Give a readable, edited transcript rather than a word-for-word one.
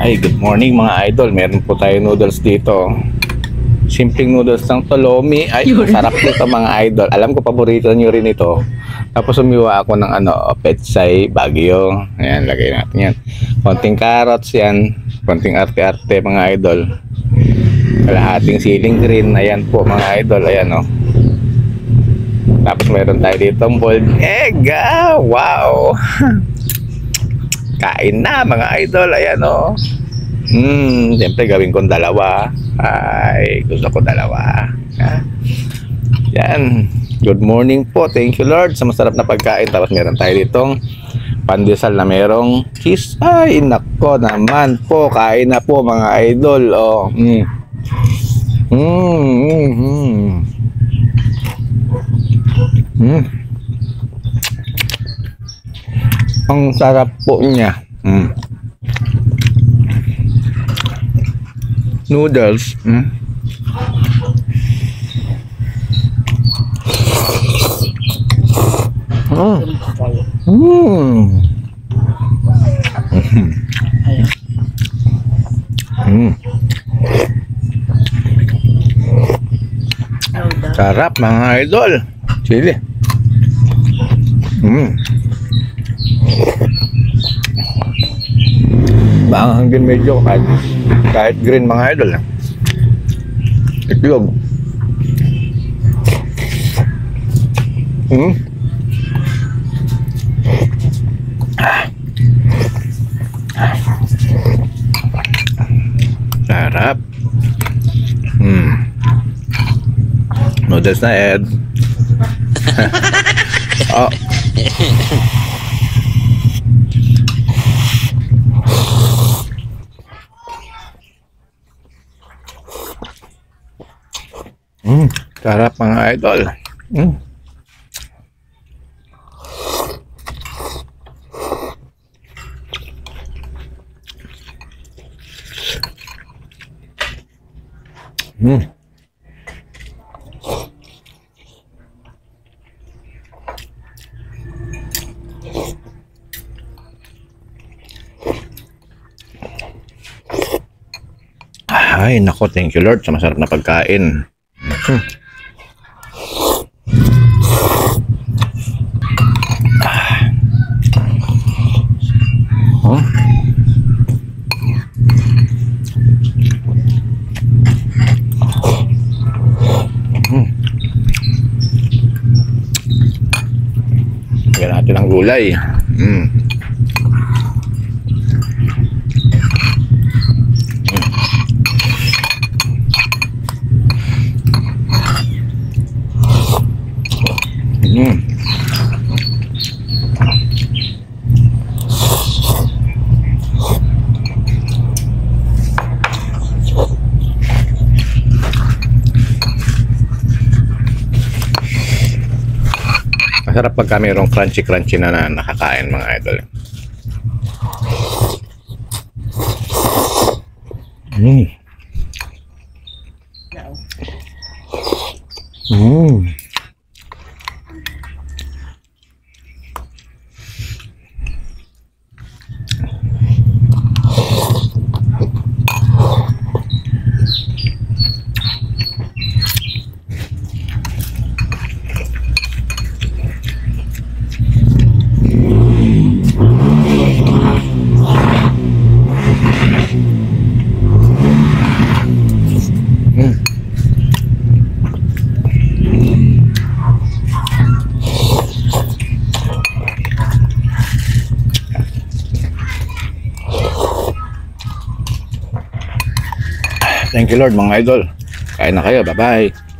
Ay, good morning mga idol. Meron po tayo noodles dito. Simpleng noodles ng Tolomi. Ay, sarap nito mga idol. Alam ko paborito nyo rin ito. Tapos umiwa ako ng Petsay Baguio. Ayan, lagay natin yan. Konting carrots yan. Konting arte-arte mga idol. Kalahating siling green. Ayan po mga idol. Ayan o. Tapos meron tayo dito boiled egg. Wow! Kain na mga idol. Ayan o. Siyempre gawin kong dalawa. Ay, gusto ko dalawa. Yan. Good morning po. Thank you Lord sa masarap na pagkain. Tapos meron tayo ditong pandesal na merong cheese. Ay, nako naman po. Kain na po mga idol. Oh. Ang sarap po niya. Noodles. Sarap mga idol. Chili. Maanghang din medyo kahit green mga idol. Itlog. Sarap. Noodles na Ed. Oh. Sarap mga idol. Ay, nako, thank you Lord sa masarap na pagkain. Lagyan natin ang gulay. Masarap pagka mayroong crunchy na nakakain mga idol. Thank you Lord mga idol. Kain na kayo. Bye-bye.